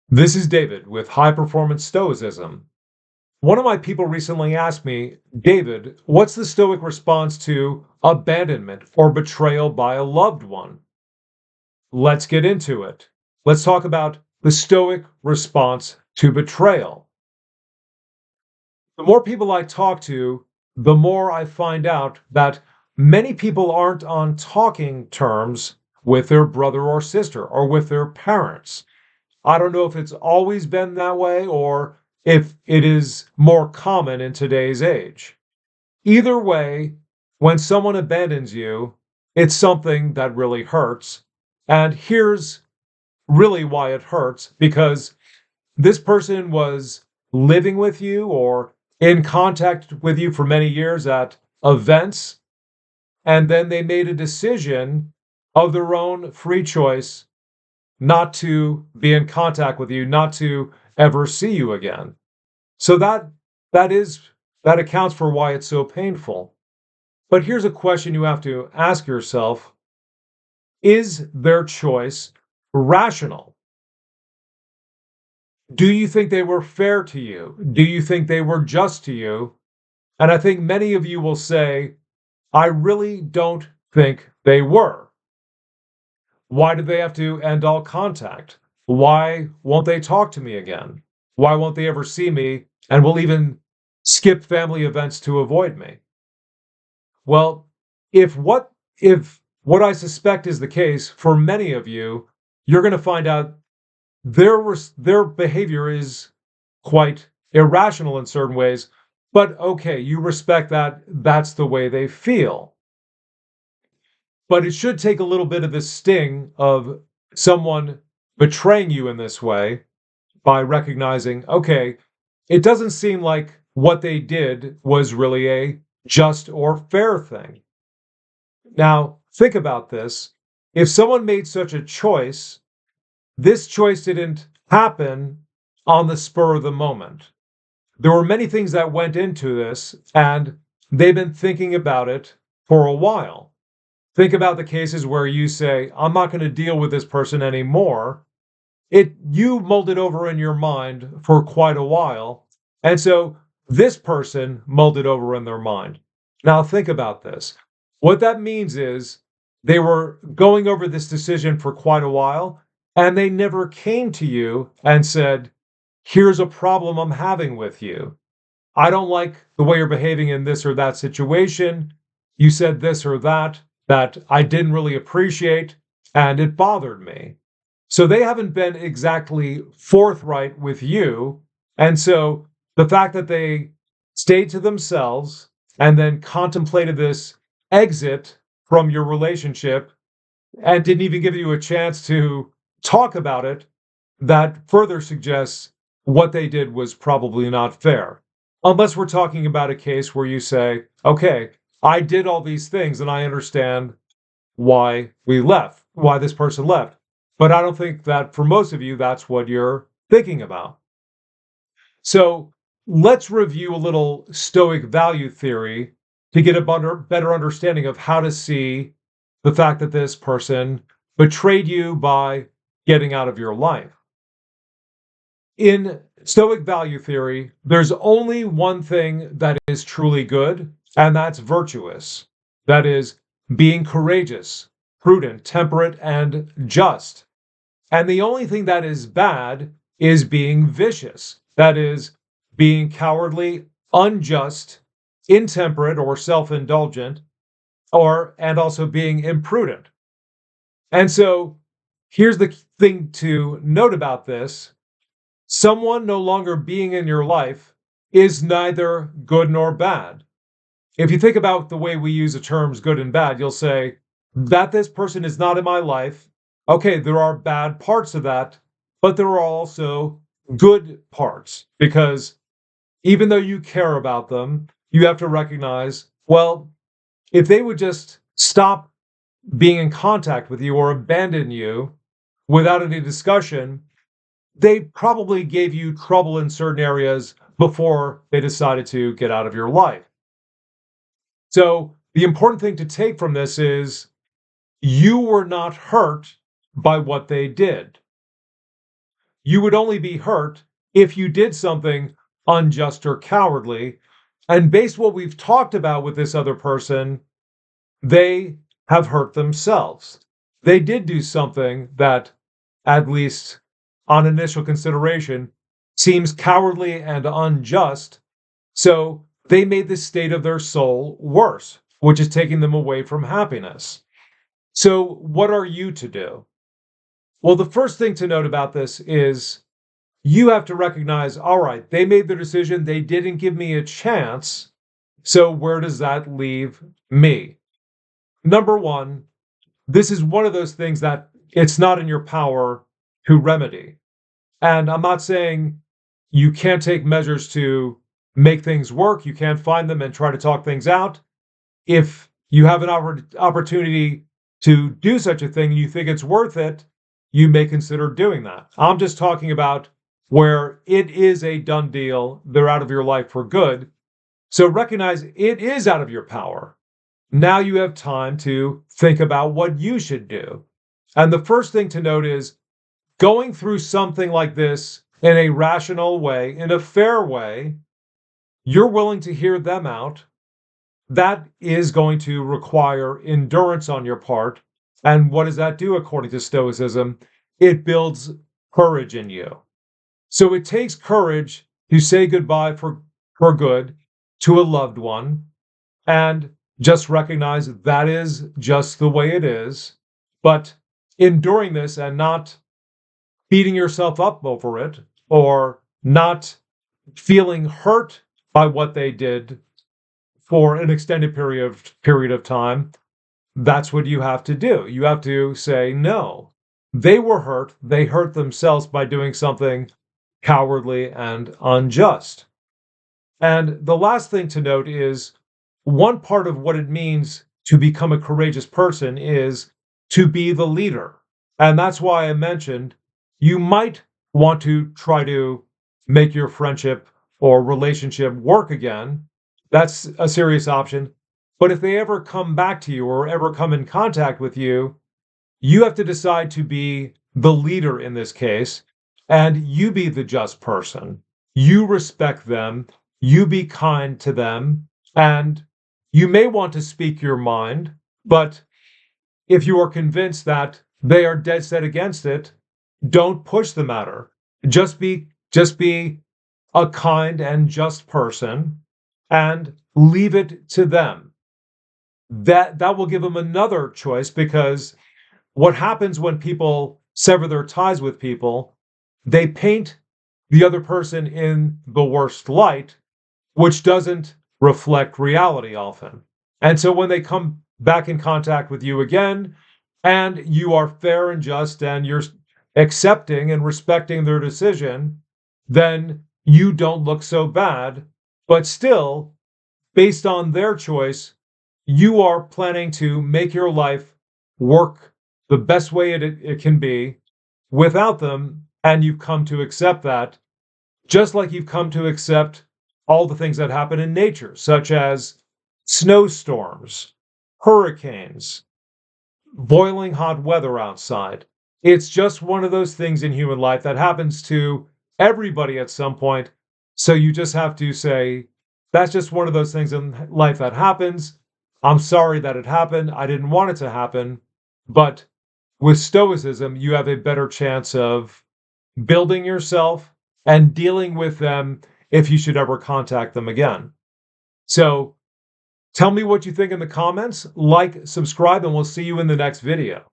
This is David with High Performance Stoicism. One of my people recently asked me, David, what's the Stoic response to abandonment or betrayal by a loved one? Let's get into it. Let's talk about the Stoic response to betrayal. The more people I talk to, the more I find out that many people aren't on talking terms with their brother or sister or with their parents. I don't know if it's always been that way or if it is more common in today's age. Either way, when someone abandons you, it's something that really hurts. And here's really why it hurts because this person was living with you or in contact with you for many years at events, and then they made a decision of their own free choice not to be in contact with you, not to ever see you again. So that is that accounts for why it's so painful. But here's a question you have to ask yourself: is their choice rational? Do you think they were fair to you? Do you think they were just to you? And I think many of you will say, I really don't think they were. Why did they have to end all contact? Why won't they talk to me again? Why won't they ever see me and will even skip family events to avoid me? Well, if what I suspect is the case for many of you, you're going to find out their behavior is quite irrational in certain ways, but okay, you respect that that's the way they feel. But it should take a little bit of the sting of someone betraying you in this way by recognizing, okay, it doesn't seem like what they did was really a just or fair thing. Now, think about this. If someone made such a choice, this choice didn't happen on the spur of the moment. There were many things that went into this, and they've been thinking about it for a while. Think about the cases where you say, I'm not going to deal with this person anymore. You mulled it over in your mind for quite a while. And so this person mulled it over in their mind. Now think about this. What that means is they were going over this decision for quite a while, and they never came to you and said, here's a problem I'm having with you. I don't like the way you're behaving in this or that situation. You said this or that I didn't really appreciate, and it bothered me. So they haven't been exactly forthright with you. And so the fact that they stayed to themselves and then contemplated this exit from your relationship and didn't even give you a chance to talk about it, that further suggests what they did was probably not fair. Unless we're talking about a case where you say, okay, I did all these things and I understand why we left, why this person left. But I don't think that for most of you, that's what you're thinking about. So let's review a little Stoic value theory to get a better understanding of how to see the fact that this person betrayed you by getting out of your life. In Stoic value theory, there's only one thing that is truly good, and that's virtuous. That is being courageous, prudent, temperate, and just. And the only thing that is bad is being vicious. That is being cowardly, unjust, intemperate, or self-indulgent, and also being imprudent. And so here's the thing to note about this. Someone no longer being in your life is neither good nor bad. If you think about the way we use the terms good and bad, you'll say that this person is not in my life. Okay, there are bad parts of that, but there are also good parts because even though you care about them, you have to recognize, well, if they would just stop being in contact with you or abandon you without any discussion, they probably gave you trouble in certain areas before they decided to get out of your life. So the important thing to take from this is you were not hurt by what they did. you would only be hurt if you did something unjust or cowardly. And based on what we've talked about with this other person, they have hurt themselves. They did do something that, at least on initial consideration, seems cowardly and unjust. So they made the state of their soul worse, which is taking them away from happiness. So, what are you to do? Well, the first thing to note about this is you have to recognize, all right, they made their decision, they didn't give me a chance. So, where does that leave me? Number one, this is one of those things that it's not in your power to remedy. And I'm not saying you can't take measures to make things work, you can't find them and try to talk things out. If you have an opportunity to do such a thing and you think it's worth it, you may consider doing that. I'm just talking about where it is a done deal, they're out of your life for good. So recognize it is out of your power. Now you have time to think about what you should do. And the first thing to note is going through something like this in a rational way, in a fair way, you're willing to hear them out. That is going to require endurance on your part. And what does that do according to Stoicism? It builds courage in you. So it takes courage to say goodbye for good to a loved one and just recognize that is just the way it is. But enduring this and not beating yourself up over it or not feeling hurt by what they did for an extended period of time, that's what you have to do. You have to say, no, they were hurt. They hurt themselves by doing something cowardly and unjust. And the last thing to note is one part of what it means to become a courageous person is to be the leader. And that's why I mentioned you might want to try to make your friendship or relationship work again. That's a serious option. But if they ever come back to you or ever come in contact with you, you have to decide to be the leader in this case, and you be the just person. You respect them, you be kind to them, and you may want to speak your mind, but if you are convinced that they are dead set against it, don't push the matter. Just be a kind and just person and leave it to them. That will give them another choice, because what happens when people sever their ties with people, they paint the other person in the worst light, which doesn't reflect reality often. And so when they come back in contact with you again, and you are fair and just and you're accepting and respecting their decision, then you don't look so bad. But still, based on their choice, you are planning to make your life work the best way it can be without them. And you've come to accept that, just like you've come to accept all the things that happen in nature, such as snowstorms, hurricanes, boiling hot weather outside. It's just one of those things in human life that happens to everybody at some point. So you just have to say, that's just one of those things in life that happens. I'm sorry that it happened. I didn't want it to happen. But with Stoicism, you have a better chance of building yourself and dealing with them if you should ever contact them again. So tell me what you think in the comments, like, subscribe, and we'll see you in the next video.